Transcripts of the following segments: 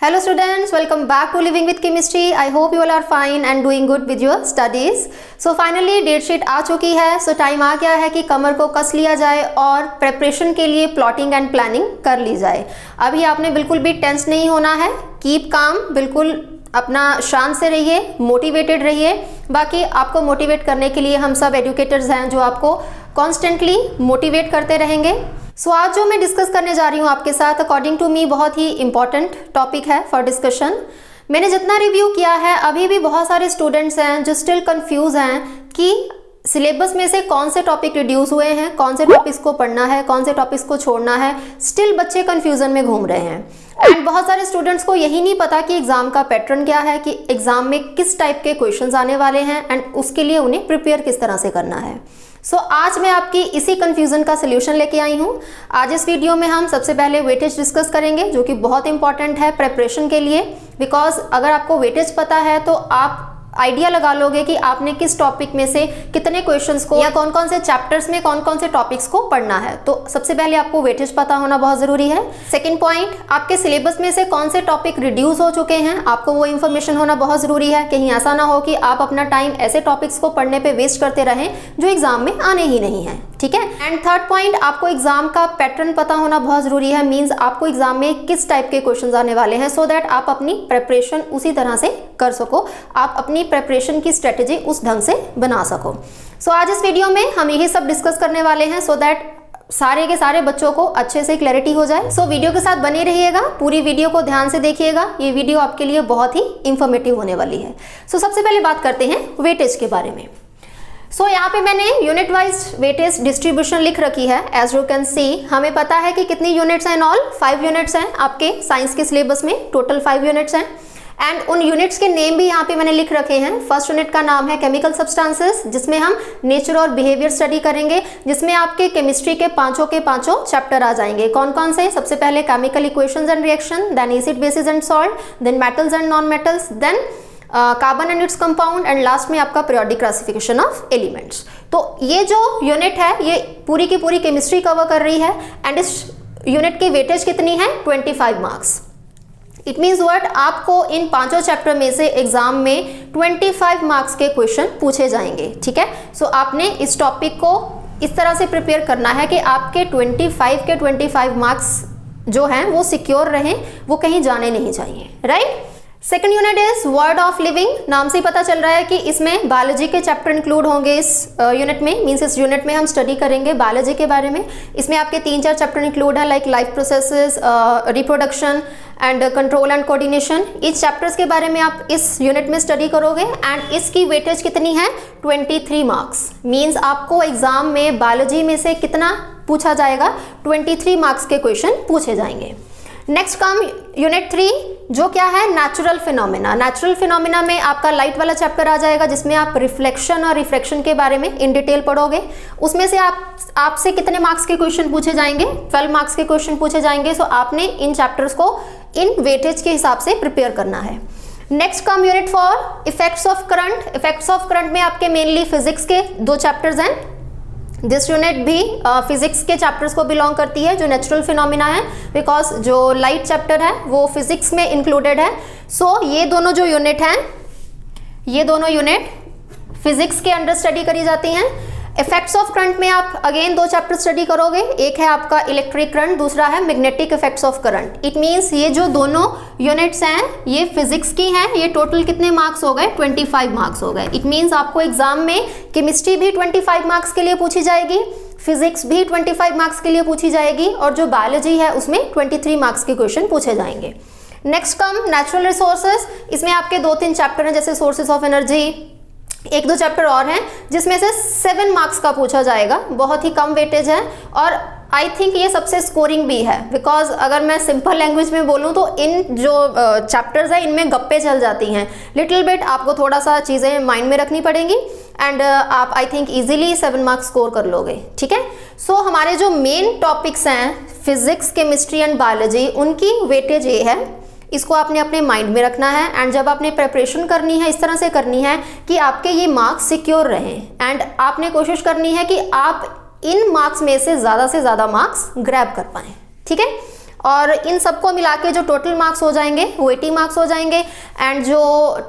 Hello students, welcome back to Living with Chemistry. I hope you all are fine and doing good with your studies. So finally date sheet आ चुकी है. So time आ गया है कि कमर को कस लिया जाए और प्रेपरेशन के लिए प्लॉटिंग एंड प्लानिंग कर ली जाए. अभी आपने बिल्कुल भी टेंस नहीं होना है. कीप काम, बिल्कुल अपना शांत से रहिए, मोटिवेटेड रहिए. बाकी आपको मोटिवेट करने के लिए हम सब एजुकेटर्स हैं जो आपको कॉन्स्टेंटली मोटिवेट करते रहेंगे. सो आज जो मैं डिस्कस करने जा रही हूँ आपके साथ, अकॉर्डिंग टू मी बहुत ही इंपॉर्टेंट टॉपिक है फॉर डिस्कशन. मैंने जितना रिव्यू किया है, अभी भी बहुत सारे स्टूडेंट्स हैं जो स्टिल कंफ्यूज हैं कि सिलेबस में से कौन से टॉपिक रिड्यूस हुए हैं, कौन से टॉपिक्स को पढ़ना है, कौन से टॉपिक्स को छोड़ना है. स्टिल बच्चे कंफ्यूजन में घूम रहे हैं. एंड बहुत सारे स्टूडेंट्स को यही नहीं पता कि एग्जाम का पैटर्न क्या है, कि एग्जाम में किस टाइप के क्वेश्चंस आने वाले हैं एंड उसके लिए उन्हें प्रिपेयर किस तरह से करना है. सो आज मैं आपकी इसी कंफ्यूजन का सोल्यूशन लेके आई हूँ. आज इस वीडियो में हम सबसे पहले वेटेज डिस्कस करेंगे, जो कि बहुत इंपॉर्टेंट है प्रेपरेशन के लिए. बिकॉज अगर आपको वेटेज पता है तो आप आइडिया लगा लोगे कि आपने किस टॉपिक में से कितने क्वेश्चंस को या कौन कौन से चैप्टर्स में कौन कौन से टॉपिक्स को पढ़ना है. तो सबसे पहले आपको वेटेज पता होना बहुत जरूरी है. सेकंड पॉइंट, आपके सिलेबस में से कौन से टॉपिक रिड्यूस हो चुके हैं, आपको वो इन्फॉर्मेशन होना बहुत जरूरी है. कहीं ऐसा ना हो कि आप अपना टाइम ऐसे टॉपिक्स को पढ़ने पे वेस्ट करते रहें जो एग्जाम में आने ही नहीं है. ठीक है. एंड थर्ड पॉइंट, आपको एग्जाम का पैटर्न पता होना बहुत जरूरी है. मीन्स आपको एग्जाम में किस टाइप के क्वेश्चन आने वाले हैं, सो दैट आप अपनी प्रेपरेशन उसी तरह से कर सको, आप अपनी प्रेपरेशन की स्ट्रेटेजी उस ढंग से बना सको. सो आज इस वीडियो में हम यही सब डिस्कस करने वाले हैं, सो दैट सारे के सारे बच्चों को अच्छे से क्लैरिटी हो जाए. सो वीडियो के साथ बने रहिएगा, पूरी वीडियो को ध्यान से देखिएगा. ये वीडियो आपके लिए बहुत ही इंफॉर्मेटिव होने वाली है. सो सबसे पहले बात करते हैं वेटेज के बारे में. सो यहाँ पे मैंने यूनिट वाइज वेटेज डिस्ट्रीब्यूशन लिख रखी है. एज यू कैन सी, हमें पता है कि कितनी यूनिट्स हैं. ऑल 5 यूनिट्स हैं आपके साइंस के सिलेबस में. टोटल 5 यूनिट्स हैं. एंड उन यूनिट्स के नेम भी यहाँ पे मैंने लिख रखे हैं. फर्स्ट यूनिट का नाम है केमिकल सब्सटेंसेस, जिसमें हम नेचर और बिहेवियर स्टडी करेंगे, जिसमें आपके केमिस्ट्री के पांचों चैप्टर आ जाएंगे. कौन कौन से? सबसे पहले chemical equations and reaction, then acid basis and salt, then metals and non metals, then carbon and its compound, and last में आपका पीरियोडिक क्लासिफिकेशन ऑफ एलिमेंट्स. तो ये जो यूनिट है ये पूरी की पूरी केमिस्ट्री कवर कर रही है. एंड इस यूनिट की वेटेज कितनी है? 25 मार्क्स. इट मीन्स व्हाट, आपको इन पांचों चैप्टर में से एग्जाम में 25 मार्क्स के क्वेश्चन पूछे जाएंगे. ठीक है. सो आपने इस टॉपिक को इस तरह से प्रिपेयर करना है कि आपके 25 मार्क्स जो हैं वो सिक्योर रहें, वो कहीं जाने नहीं चाहिए. Right. Second unit is word of living. नाम से ही पता चल रहा है कि इसमें बायोलॉजी के चैप्टर इंक्लूड होंगे इस यूनिट में. मीन्स इस यूनिट में हम स्टडी करेंगे बायोलॉजी के बारे में. इसमें आपके 3-4 चैप्टर इंक्लूड है, like life processes, reproduction and control and coordination. इस चैप्टर्स के बारे में आप इस यूनिट में स्टडी करोगे. एंड इसकी वेटेज कितनी है? 23 मार्क्स. मीन्स आपको एग्जाम में बायोलॉजी में से कितना पूछा जाएगा? 23 मार्क्स के क्वेश्चन पूछे जाएंगे. नेक्स्ट कम यूनिट 3, जो क्या है? Natural phenomena. नेचुरल फिनोमेना में आपका लाइट वाला चैप्टर आ जाएगा, जिसमें आप रिफ्लेक्शन और रिफ्रैक्शन के बारे में इन डिटेल पढ़ोगे. उसमें से आपसे कितने मार्क्स के क्वेश्चन पूछे जाएंगे? 12 मार्क्स के क्वेश्चन पूछे जाएंगे. सो आपने इन चैप्टर्स को इन वेटेज के हिसाब से प्रिपेयर करना है. Next come unit 4, effects of current. Effects of current में आपके मेनली फिजिक्स के 2 चैप्टर्स हैं. दिस यूनिट भी फिजिक्स के चैप्टर्स को बिलोंग करती है, जो नेचुरल फिनोमिना है, बिकॉज जो लाइट चैप्टर है वो फिजिक्स में इंक्लूडेड है. सो ये दोनों जो यूनिट हैं, ये दोनों यूनिट फिजिक्स के अंडर स्टडी करी जाती हैं. इफेक्ट्स ऑफ करंट में आप अगेन 2 चैप्टर स्टडी करोगे. एक है आपका इलेक्ट्रिक करंट, दूसरा है magnetic effects of current. It means ये जो दोनों यूनिट्स हैं ये फिजिक्स की हैं. ये टोटल कितने मार्क्स हो गए? 25 मार्क्स हो गए. इट मीन्स आपको एग्जाम में केमिस्ट्री भी 25 मार्क्स के लिए पूछी जाएगी, फिजिक्स भी 25 मार्क्स के लिए पूछी जाएगी, और जो बायोलॉजी है उसमें 23 मार्क्स के क्वेश्चन पूछे जाएंगे. Next come natural resources. इसमें आपके 2-3 चैप्टर हैं, जैसे सोर्सेज ऑफ एनर्जी, 1-2 चैप्टर और हैं, जिसमें से 7 मार्क्स का पूछा जाएगा. बहुत ही कम वेटेज है, और आई थिंक ये सबसे स्कोरिंग भी है. बिकॉज अगर मैं सिंपल लैंग्वेज में बोलूँ तो इन जो चैप्टर्स हैं इनमें गप्पे चल जाती हैं. लिटिल बिट आपको थोड़ा सा चीज़ें माइंड में रखनी पड़ेंगी, एंड आप I think easily 7 marks score कर लोगे. ठीक है. सो हमारे जो मेन टॉपिक्स हैं फिजिक्स, केमिस्ट्री एंड बायोलॉजी, उनकी वेटेज ये है. इसको आपने अपने माइंड में रखना है. एंड जब आपने प्रिपरेशन करनी है, इस तरह से करनी है कि आपके ये मार्क्स सिक्योर रहें. एंड आपने कोशिश करनी है कि आप इन मार्क्स में से ज़्यादा मार्क्स ग्रैब कर पाएँ. ठीक है. और इन सबको मिला के जो टोटल मार्क्स हो जाएंगे वो 80 मार्क्स हो जाएंगे। एंड जो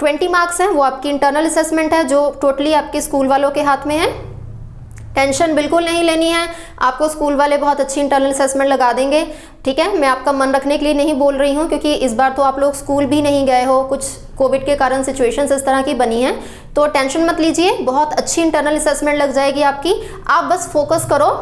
20 मार्क्स हैं वो आपकी इंटरनल असेसमेंट है, जो टोटली आपके स्कूल वालों के हाथ में है। टेंशन बिल्कुल नहीं लेनी है, आपको स्कूल वाले बहुत अच्छी इंटरनल असेसमेंट लगा देंगे, ठीक है। मैं आपका मन रखने के लिए नहीं बोल रही हूँ, क्योंकि इस बार तो आप लोग स्कूल भी नहीं गए हो, कुछ कोविड के कारण सिचुएशंस इस तरह की बनी हैं, तो टेंशन मत लीजिए, बहुत अच्छी इंटरनल असेसमेंट लग जाएगी आपकी। आप बस फोकस करो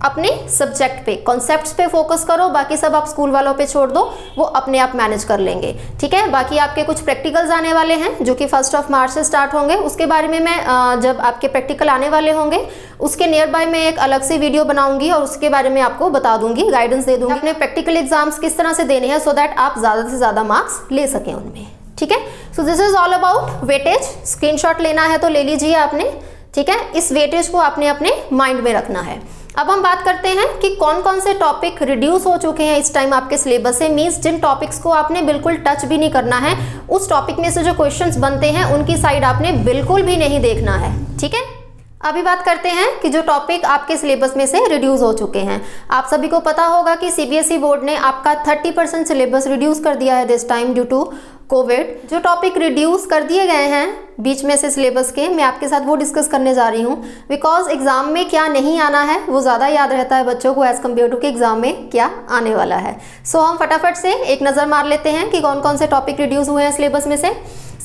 अपने सब्जेक्ट पे, कॉन्सेप्ट्स पे फोकस करो, बाकी सब आप स्कूल वालों पे छोड़ दो, वो अपने आप मैनेज कर लेंगे, ठीक है। बाकी आपके कुछ प्रैक्टिकल्स आने वाले हैं जो कि 1 मार्च से स्टार्ट होंगे, उसके बारे में मैं जब आपके प्रैक्टिकल आने वाले होंगे उसके नियर बाय मैं एक अलग से वीडियो बनाऊंगी और उसके बारे में आपको बता दूंगी, गाइडेंस दे दूंगी अपने प्रैक्टिकल एग्जाम्स किस तरह से देने हैं, सो दैट आप ज़्यादा से ज़्यादा मार्क्स ले सकें उनमें, ठीक है। So this is all about weightage. Screenshot लेना है तो ले लीजिए आपने, ठीक है। इस वेटेज को आपने अपने माइंड में रखना है। अब हम बात करते हैं कि कौन कौन से टॉपिक रिड्यूस हो चुके हैं इस टाइम आपके सिलेबस से, मींस जिन टॉपिक्स को आपने बिल्कुल टच भी नहीं करना है, उस टॉपिक में से जो क्वेश्चंस बनते हैं उनकी साइड आपने बिल्कुल भी नहीं देखना है, ठीक है। अभी बात करते हैं कि जो टॉपिक आपके सिलेबस में से रिड्यूस हो चुके हैं। आप सभी को पता होगा कि सीबीएसई बोर्ड ने आपका 30% सिलेबस रिड्यूस कर दिया है this time due to covid. जो टॉपिक रिड्यूस कर दिए गए हैं बीच में से सिलेबस के, मैं आपके साथ वो डिस्कस करने जा रही हूँ, बिकॉज एग्जाम में क्या नहीं आना है वो ज़्यादा याद रहता है बच्चों को एज कम्पेयर टू कि एग्जाम में क्या आने वाला है। सो हम फटाफट से एक नज़र मार लेते हैं कि कौन कौन से टॉपिक रिड्यूस हुए हैं सिलेबस में से।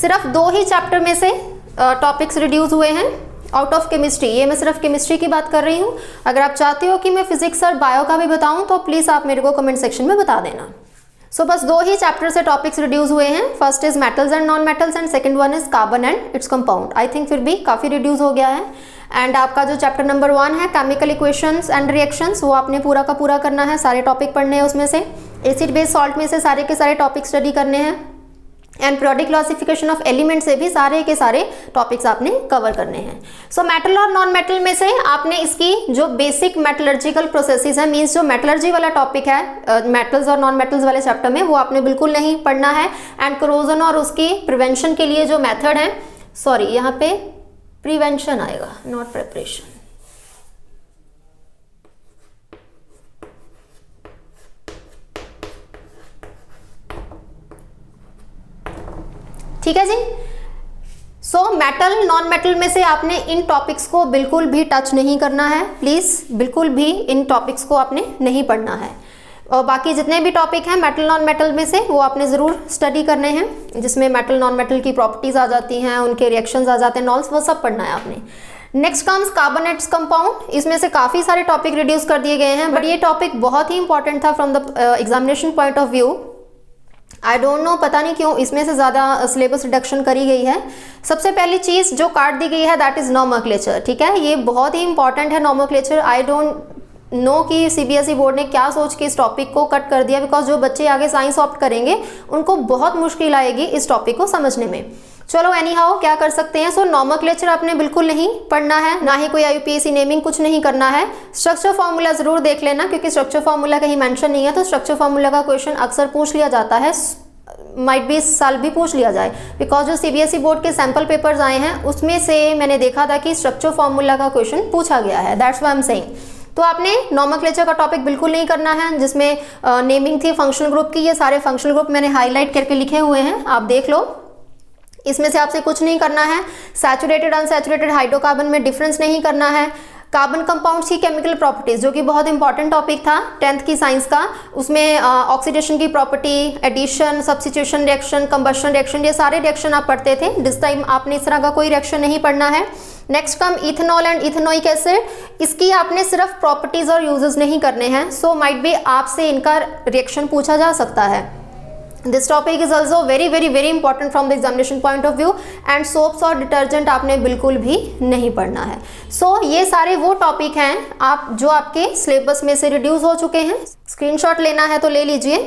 सिर्फ 2 ही चैप्टर में से टॉपिक्स रिड्यूस हुए हैं आउट ऑफ केमिस्ट्री। ये मैं सिर्फ केमिस्ट्री की बात कर रही हूँ, अगर आप चाहते हो कि मैं फिजिक्स और बायो का भी बताऊँ तो प्लीज़ आप मेरे को कमेंट सेक्शन में बता देना। सो बस 2 ही चैप्टर से टॉपिक्स रिड्यूस हुए हैं। First is metals and non metals and second one is carbon and its compound. I think फिर भी काफ़ी रिड्यूस हो गया है। एंड आपका जो चैप्टर नंबर 1 है केमिकल इक्वेशंस एंड रिएक्शंस, वो आपने पूरा का पूरा करना है, सारे टॉपिक पढ़ने हैं उसमें से। एसिड बेस सॉल्ट में से सारे के सारे टॉपिक स्टडी करने हैं। And periodic classification of element से भी सारे के सारे टॉपिक्स आपने कवर करने हैं। सो मेटल और नॉन मेटल में से आपने इसकी जो बेसिक मेटलर्जिकल प्रोसेसेस है, मींस जो मेटलर्जी वाला टॉपिक है मेटल्स और नॉन मेटल्स वाले चैप्टर में, वो आपने बिल्कुल नहीं पढ़ना है। एंड करोजन और उसकी प्रिवेंशन के लिए जो मेथड है, सॉरी यहाँ पे प्रिवेंशन आएगा नॉट प्रिपरेशन, ठीक है जी। सो मेटल नॉन मेटल में से आपने इन टॉपिक्स को बिल्कुल भी टच नहीं करना है, प्लीज़ बिल्कुल भी इन टॉपिक्स को आपने नहीं पढ़ना है। और बाकी जितने भी टॉपिक हैं मेटल नॉन मेटल में से वो आपने ज़रूर स्टडी करने हैं, जिसमें मेटल नॉन मेटल की प्रॉपर्टीज़ आ जाती हैं, उनके रिएक्शंस आ जाते हैं, नॉल्स, वो सब पढ़ना है आपने। Next comes carbon and compound. इसमें से काफ़ी सारे टॉपिक रिड्यूस कर दिए गए हैं, बट ये टॉपिक बहुत ही इंपॉर्टेंट था from the examination point of view. I don't know, पता नहीं क्यों इसमें से ज़्यादा सिलेबस रिडक्शन करी गई है। सबसे पहली चीज़ जो काट दी गई है दैट इज़ नोमेनक्लेचर, ठीक है। ये बहुत ही इंपॉर्टेंट है नोमेनक्लेचर। आई डोंट नो कि सीबीएसई बोर्ड ने क्या सोच के इस टॉपिक को कट कर दिया, बिकॉज जो बच्चे आगे साइंस ऑप्ट करेंगे उनको बहुत मुश्किल आएगी इस टॉपिक को समझने में। चलो एनी हाउ क्या कर सकते हैं। सो नोमेनक्लेचर आपने बिल्कुल नहीं पढ़ना है, ना ही कोई यूपीएससी नेमिंग कुछ नहीं करना है। स्ट्रक्चर फार्मूला जरूर देख लेना, क्योंकि स्ट्रक्चर फार्मूला कहीं मेंशन नहीं है, तो स्ट्रक्चर फार्मूला का क्वेश्चन अक्सर पूछ लिया जाता है, माइट भी इस साल भी पूछ लिया जाए, बिकॉज जो सीबीएसई बोर्ड के सैम्पल पेपर्स आए हैं उसमें से मैंने देखा था कि स्ट्रक्चर फार्मूला का क्वेश्चन पूछा गया है, that's why I am saying. तो आपने नोमेनक्लेचर का टॉपिक बिल्कुल नहीं करना है, जिसमें नेमिंग थी फंक्शनल ग्रुप की। ये सारे फंक्शनल ग्रुप मैंने हाईलाइट करके लिखे हुए हैं, आप देख लो। इसमें से आपसे कुछ नहीं करना है। सैचुरेटेड अनसैचुरेटेड हाइड्रोकार्बन में डिफरेंस नहीं करना है। कार्बन कंपाउंड्स की केमिकल प्रॉपर्टीज, जो कि बहुत इंपॉर्टेंट टॉपिक था 10th की साइंस का, उसमें ऑक्सीडेशन की property, addition, substitution reaction, combustion reaction, ये सारे रिएक्शन आप पढ़ते थे। दिस टाइम आपने इस तरह का कोई रिएक्शन नहीं पढ़ना है। Next come ethanol and ethanoic acid, इसकी आपने सिर्फ प्रॉपर्टीज और यूजेस नहीं करने हैं। सो माइट बी आपसे इनका रिएक्शन पूछा जा सकता है। This topic is also very very very important from the examination point of view. And soaps और डिटर्जेंट आपने बिल्कुल भी नहीं पढ़ना है। सो ये सारे वो टॉपिक हैं आप जो आपके सिलेबस में से रिड्यूस हो चुके हैं। स्क्रीनशॉट लेना है तो ले लीजिए।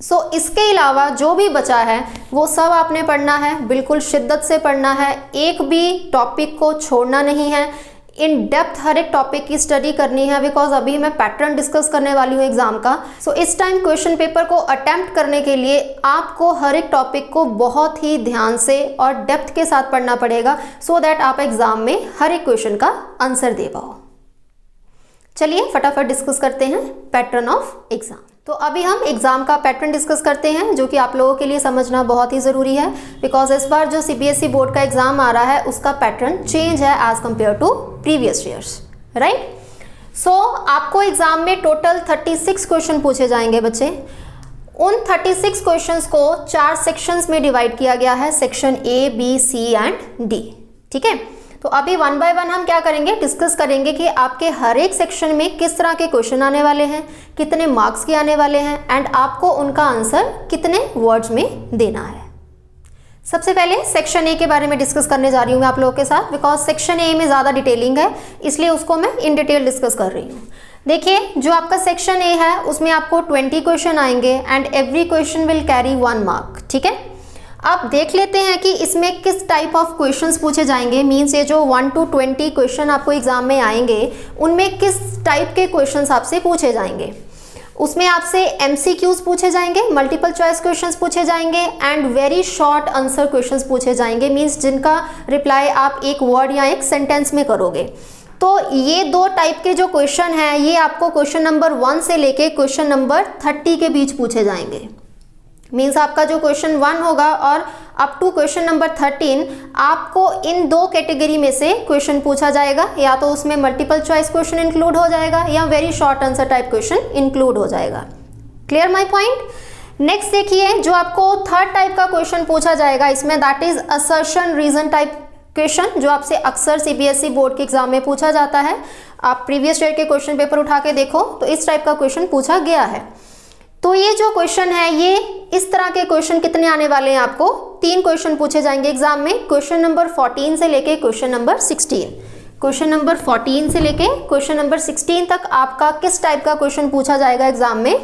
सो इसके अलावा जो भी बचा है वो सब आपने पढ़ना है, बिल्कुल शिद्दत से पढ़ना है, एक भी टॉपिक को छोड़ना नहीं है। इन डेप्थ हर एक टॉपिक की स्टडी करनी है, बिकॉज अभी मैं पैटर्न डिस्कस करने वाली हूँ एग्जाम का। सो इस टाइम क्वेश्चन पेपर को अटेम्प्ट करने के लिए आपको हर एक टॉपिक को बहुत ही ध्यान से और डेप्थ के साथ पढ़ना पड़ेगा, सो दैट आप एग्जाम में हर एक क्वेश्चन का आंसर दे पाओ। चलिए फटाफट डिस्कस करते हैं पैटर्न ऑफ एग्जाम। तो अभी हम एग्जाम का पैटर्न डिस्कस करते हैं, जो कि आप लोगों के लिए समझना बहुत ही ज़रूरी है, बिकॉज इस बार जो सीबीएसई बोर्ड का एग्जाम आ रहा है उसका पैटर्न चेंज है as compared to previous years, right. So आपको एग्जाम में टोटल 36 क्वेश्चन पूछे जाएंगे बच्चे। उन 36 क्वेश्चंस को 4 सेक्शंस में डिवाइड किया गया है, section A, B, C and D, ठीक है। तो अभी 1 बाय 1 हम क्या करेंगे, डिस्कस करेंगे कि आपके हर एक सेक्शन में किस तरह के क्वेश्चन आने वाले हैं, कितने मार्क्स के आने वाले हैं एंड आपको उनका आंसर कितने वर्ड्स में देना है। सबसे पहले सेक्शन ए के बारे में डिस्कस करने जा रही हूँ मैं आप लोगों के साथ, बिकॉज सेक्शन ए में ज़्यादा डिटेलिंग है, इसलिए उसको मैं इन डिटेल डिस्कस कर रही हूँ। देखिए, जो आपका सेक्शन ए है उसमें आपको 20 क्वेश्चन आएंगे and every question will carry 1 mark, ठीक है। अब देख लेते हैं कि इसमें किस टाइप ऑफ क्वेश्चंस पूछे जाएंगे। मींस ये जो 1 to 20 क्वेश्चन आपको एग्जाम में आएंगे उनमें किस टाइप के क्वेश्चंस आपसे पूछे जाएंगे। उसमें आपसे MCQs पूछे जाएंगे, मल्टीपल चॉइस क्वेश्चंस पूछे जाएंगे and very short answer questions पूछे जाएंगे। मींस जिनका रिप्लाई आप एक वर्ड या एक सेंटेंस में करोगे। तो ये 2 टाइप के जो क्वेश्चन हैं ये आपको क्वेश्चन नंबर 1 से लेके क्वेश्चन नंबर 30 के बीच पूछे जाएंगे। मीन्स आपका जो क्वेश्चन 1 होगा और अप टू क्वेश्चन नंबर 13 आपको इन 2 कैटेगरी में से क्वेश्चन पूछा जाएगा, या तो उसमें मल्टीपल चॉइस क्वेश्चन इंक्लूड हो जाएगा या very short answer type question include हो जाएगा। Clear my point. नेक्स्ट देखिए, जो आपको थर्ड टाइप का क्वेश्चन पूछा जाएगा इसमें, that is assertion reason type question, जो आपसे अक्सर सीबीएसई बोर्ड के एग्जाम में पूछा जाता है। आप प्रीवियस ईयर के क्वेश्चन पेपर उठा के देखो तो इस टाइप का क्वेश्चन पूछा गया है। तो ये जो क्वेश्चन है, ये इस तरह के क्वेश्चन कितने आने वाले हैं, आपको 3 क्वेश्चन पूछे जाएंगे एग्जाम में। क्वेश्चन नंबर 14 से लेके क्वेश्चन नंबर 16, क्वेश्चन नंबर 14 से लेके क्वेश्चन नंबर 16 तक आपका किस टाइप का क्वेश्चन पूछा जाएगा एग्जाम में,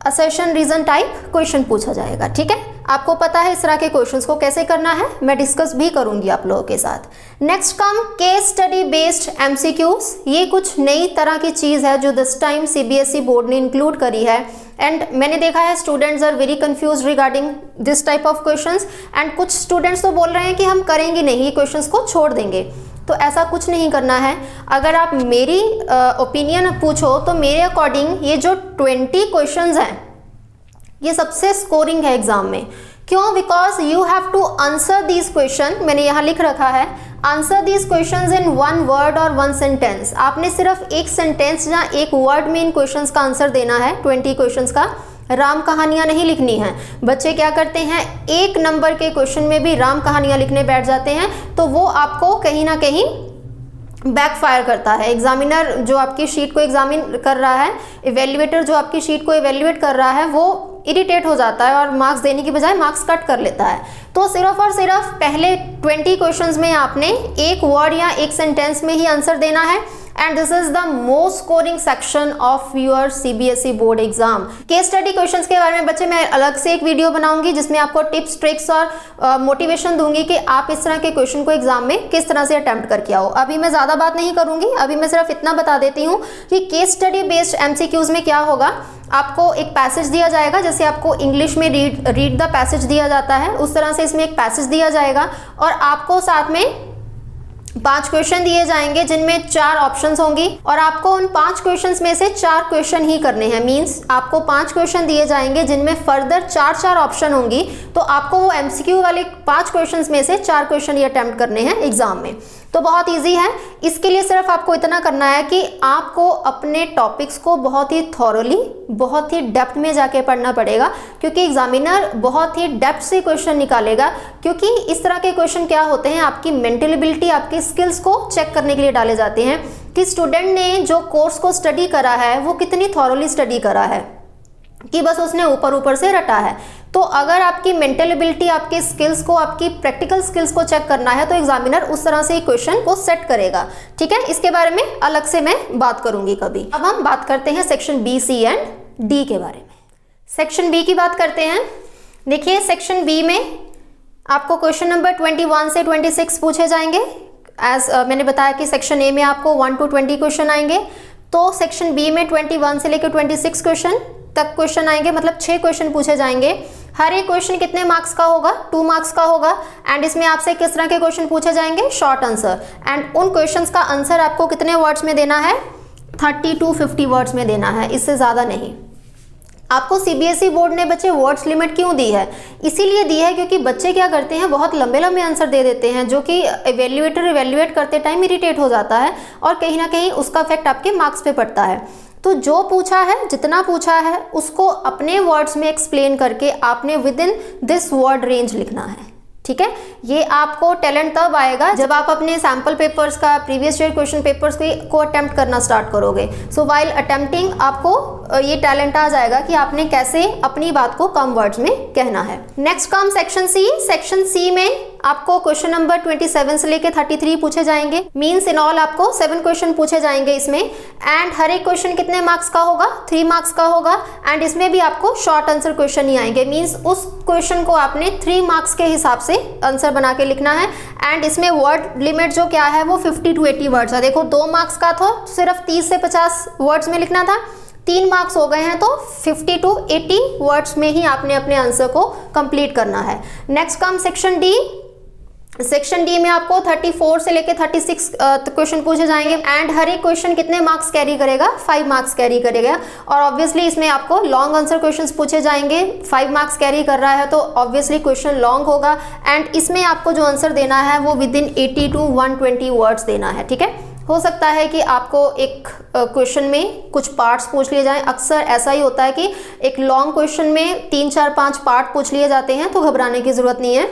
असर्शन रीजन टाइप क्वेश्चन पूछा जाएगा, ठीक है। आपको पता है इस तरह के क्वेश्चंस को कैसे करना है, मैं डिस्कस भी करूंगी आप लोगों के साथ। Next come case study based MCQs। ये कुछ नई तरह की चीज़ है जो दिस टाइम सीबीएसई बोर्ड ने इंक्लूड करी है एंड मैंने देखा है students are very confuse regarding this type of questions and कुछ स्टूडेंट्स तो बोल रहे हैं कि हम करेंगे नहीं, ये क्वेश्चंस को छोड़ देंगे। तो ऐसा कुछ नहीं करना है। अगर आप मेरी ओपिनियन पूछो तो मेरे अकॉर्डिंग ये जो 20 क्वेश्चंस हैं ये सबसे स्कोरिंग है एग्जाम में। क्यों? Because you have to answer these question. मैंने यहाँ लिख रखा है, answer these questions in 1 word और 1 सेंटेंस। आपने सिर्फ एक सेंटेंस या एक वर्ड में इन क्वेश्चंस का आंसर देना है। 20 क्वेश्चंस का राम कहानियां नहीं लिखनी है। बच्चे क्या करते हैं, 1 नंबर के क्वेश्चन में भी राम कहानियां लिखने बैठ जाते हैं, तो वो आपको कहीं ना कहीं बैकफायर करता है। एग्जामिनर जो आपकी शीट को एग्जामिन कर रहा है, इवेल्युएटर जो आपकी शीट को इवेल्युएट कर रहा है, वो इरिटेट हो जाता है और मार्क्स देने की बजाय मार्क्स कट कर लेता है। तो सिर्फ और सिर्फ पहले 20 क्वेश्चंस में आपने एक वर्ड या एक सेंटेंस में ही आंसर देना है and this is the most scoring section of your CBSE board exam. Case study questions के बारे में बच्चे मैं अलग से एक वीडियो बनाऊंगी जिसमें आपको टिप्स, ट्रिक्स और मोटिवेशन दूंगी कि आप इस तरह के क्वेश्चन को एग्जाम में किस तरह से अटेम्प्ट करके आओ। अभी मैं ज़्यादा बात नहीं करूंगी, अभी मैं सिर्फ इतना बता देती हूँ कि केस स्टडी बेस्ड MCQs में क्या होगा। आपको एक पैसेज दिया जाएगा, जैसे आपको इंग्लिश में रीड द पैसेज दिया जाता है, उस तरह से इसमें एक पैसेज दिया जाएगा और आपको साथ में 5 क्वेश्चन दिए जाएंगे जिनमें 4 ऑप्शंस होंगी और आपको उन 5 क्वेश्चंस में से 4 क्वेश्चन ही करने हैं। मींस आपको 5 क्वेश्चन दिए जाएंगे जिनमें फर्दर 4 ऑप्शन होंगी, तो आपको वो MCQ वाले 5 क्वेश्चंस में से 4 क्वेश्चन ही अटेम्प्ट करने हैं एग्जाम में। तो बहुत इजी है। इसके लिए सिर्फ आपको इतना करना है कि आपको अपने टॉपिक्स को बहुत ही थॉरोली, बहुत ही डेप्थ में जाके पढ़ना पड़ेगा, क्योंकि एग्जामिनर बहुत ही डेप्थ से क्वेश्चन निकालेगा। क्योंकि इस तरह के क्वेश्चन क्या होते हैं, आपकी मेंटल एबिलिटी, आपकी स्किल्स को चेक करने के लिए डाले जाते हैं कि स्टूडेंट ने जो कोर्स को स्टडी करा है वो कितनी थॉरोली स्टडी करा है, कि बस उसने ऊपर ऊपर से रटा है। तो अगर आपकी मेंटल एबिलिटी, आपके स्किल्स को, आपकी प्रैक्टिकल स्किल्स को चेक करना है तो एग्जामिनर उस तरह से क्वेश्चन को सेट करेगा। ठीक है, इसके बारे में अलग से मैं बात करूंगी कभी। अब हम बात करते हैं section B, C and D के बारे में। सेक्शन B की बात करते हैं। देखिए, सेक्शन B में आपको क्वेश्चन नंबर 21 से 26 पूछे जाएंगे। एज मैंने बताया कि सेक्शन A में आपको 1 to 20 क्वेश्चन आएंगे, तो सेक्शन B में 21 से लेकर 26 क्वेश्चन तक क्वेश्चन आएंगे, मतलब 6 क्वेश्चन पूछे जाएंगे। हर एक क्वेश्चन कितने मार्क्स का होगा? 2 मार्क्स का होगा। एंड इसमें आपसे किस तरह के क्वेश्चन पूछे जाएंगे? Short answer. एंड उन क्वेश्चंस का आंसर आपको कितने वर्ड्स में देना है? 30 to 50 वर्ड्स में देना है, इससे ज़्यादा नहीं। आपको सीबीएसई बोर्ड ने बच्चे वर्ड्स लिमिट क्यों दी है? इसीलिए दी है क्योंकि बच्चे क्या करते हैं, बहुत लंबे लंबे आंसर दे देते हैं, जो कि इवेल्युएटर इवेल्युएट करते टाइम इरिटेट हो जाता है और कहीं ना कहीं उसका इफेक्ट आपके मार्क्स पे पड़ता है। तो जो पूछा है, जितना पूछा है, उसको अपने वर्ड्स में एक्सप्लेन करके आपने with in this word range लिखना है। ठीक है, ये आपको टैलेंट तब आएगा जब आप अपने सैम्पल पेपर्स का, प्रीवियस ईयर क्वेश्चन पेपर्स को अटेम्प्ट करना स्टार्ट करोगे। सो व्हाइल अटेम्प्टिंग आपको ये टैलेंट आ जाएगा कि आपने कैसे अपनी बात को कम वर्ड्स में कहना है। Next come section C. Section C में आपको क्वेश्चन नंबर 27 से लेके 33 पूछे जाएंगे। मीन्स इन ऑल आपको 7 क्वेश्चन पूछे जाएंगे इसमें। एंड हर एक क्वेश्चन कितने मार्क्स का होगा? 3 मार्क्स का होगा। एंड इसमें भी आपको शॉर्ट आंसर क्वेश्चन ही आएंगे। मीन्स उस क्वेश्चन को आपने 3 मार्क्स के हिसाब से आंसर बना के लिखना है। एंड इसमें वर्ड लिमिट जो क्या है वो 50 to 80 वर्ड्स है। देखो 2 मार्क्स का था, सिर्फ 30 से 50 वर्ड्स में लिखना था। 3 मार्क्स हो गए हैं तो 50 to 80 वर्ड्स में ही आपने अपने आंसर को कंप्लीट करना है। Next come section D. Section D में आपको 34 से लेके 36 क्वेश्चन पूछे जाएंगे। एंड हर एक क्वेश्चन कितने मार्क्स कैरी करेगा? 5 मार्क्स कैरी करेगा। और ऑब्वियसली इसमें आपको लॉन्ग आंसर क्वेश्चंस पूछे जाएंगे। 5 मार्क्स कैरी कर रहा है तो ऑब्वियसली क्वेश्चन लॉन्ग होगा। एंड इसमें आपको जो आंसर देना है वो विद इन 80 to 120 वर्ड्स देना है। ठीक है, हो सकता है कि आपको एक क्वेश्चन में कुछ पार्ट्स पूछ लिए जाएं। अक्सर ऐसा ही होता है कि एक लॉन्ग क्वेश्चन में 3, 4, 5 पार्ट पूछ लिए जाते हैं, तो घबराने की जरूरत नहीं है।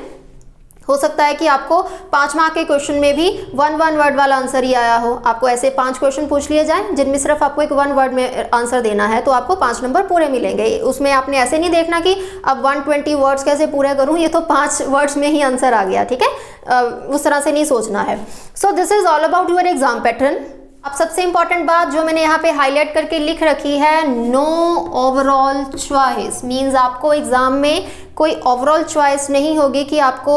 हो सकता है कि आपको 5 मार्क के क्वेश्चन में भी 1 वर्ड वाला आंसर ही आया हो। आपको ऐसे 5 क्वेश्चन पूछ लिए जाएं जिनमें सिर्फ आपको एक 1 वर्ड में आंसर देना है, तो आपको 5 नंबर पूरे मिलेंगे। उसमें आपने ऐसे नहीं देखना कि अब 120 वर्ड्स कैसे पूरे करूं, ये तो 5 वर्ड्स में ही आंसर आ गया। ठीक है, उस तरह से नहीं सोचना है। So this is all about your exam pattern. अब सबसे इंपॉर्टेंट बात जो मैंने यहाँ पे हाईलाइट करके लिख रखी है, नो ओवरऑल चॉइस। मीन्स आपको एग्जाम में कोई ओवरऑल चॉइस नहीं होगी कि आपको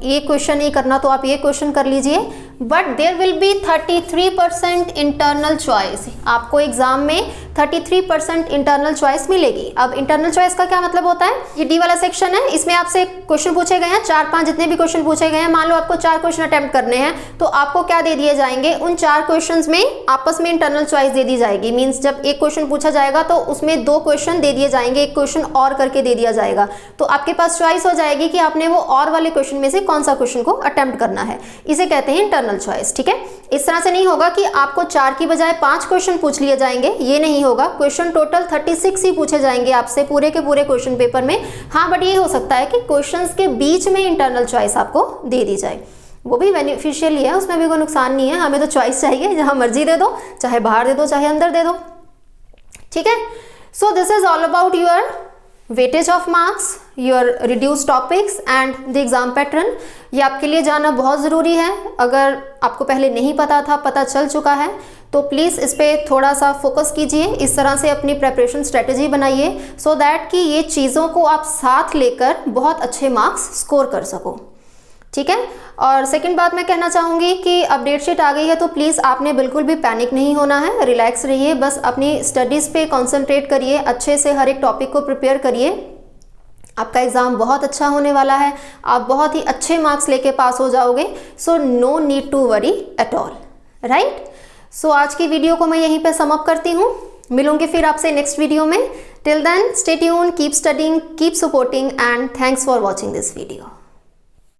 ये क्वेश्चन नहीं करना तो आप ये क्वेश्चन कर लीजिए, but there will be 33% internal choice. आपको एग्जाम में 33% इंटरनल चॉइस मिलेगी। अब इंटरनल चॉइस का क्या मतलब होता है? ये डी वाला सेक्शन है, इसमें आपसे क्वेश्चन पूछे गए हैं, 4-5 जितने भी क्वेश्चन पूछे गए हैं, मान लो आपको 4 क्वेश्चन अटेम्प्ट करने हैं, तो आपको क्या दे दिए जाएंगे? उन 4 क्वेश्चन में आपस में इंटरनल चॉइस दे दी जाएगी। मीन्स जब एक क्वेश्चन पूछा जाएगा तो उसमें 2 क्वेश्चन दे दिए जाएंगे, एक क्वेश्चन और करके दे दिया जाएगा, तो आपके पास चॉइस हो जाएगी कि आपने वो और वाले क्वेश्चन में से कौन सा क्वेश्चन को अटेम्प्ट करना है। इसे कहते हैं इंटरनल चॉइस। ठीक है, इस तरह से नहीं होगा कि आपको 4 की बजाय 5 क्वेश्चन पूछ लिए जाएंगे, ये नहीं होगा। क्वेश्चन टोटल 36 ही पूछे जाएंगे आपसे पूरे के पूरे क्वेश्चन पेपर में। हाँ, बट ये हो सकता है कि क्वेश्चंस के बीच में इंटरनल चॉइस आपको दे दी जाए, वो भी बेनिफिशियल ही है, उसमें भी कोई नुकसान नहीं है। हमें तो चॉइस चाहिए, जहां मर्जी दे दो, चाहे बाहर दे दो चाहे अंदर दे दो। ठीक है, so this is all about your weightage of marks, your reduce topics and the exam pattern. ये आपके लिए जानना बहुत ज़रूरी है। अगर आपको पहले नहीं पता था, पता चल चुका है, तो प्लीज़ इस पर थोड़ा सा फोकस कीजिए। इस तरह से अपनी प्रेपरेशन स्ट्रेटजी बनाइए सो दैट कि ये चीज़ों को आप साथ लेकर बहुत अच्छे मार्क्स स्कोर कर सको। ठीक है, और सेकंड बात मैं कहना चाहूँगी कि अपडेट शीट आ गई है, तो प्लीज़ आपने बिल्कुल भी पैनिक नहीं होना है, रिलैक्स रहिए, बस अपनी स्टडीज़ पे कंसंट्रेट करिए, अच्छे से हर एक टॉपिक को प्रिपेयर करिए। आपका एग्ज़ाम बहुत अच्छा होने वाला है, आप बहुत ही अच्छे मार्क्स लेके पास हो जाओगे। So no need to worry at all, right. So आज की वीडियो को मैं यहीं पे सम अप करती हूँ। मिलूंगी फिर आपसे नेक्स्ट वीडियो में। Till then stay tuned, keep studying, keep supporting and thanks for watching this video.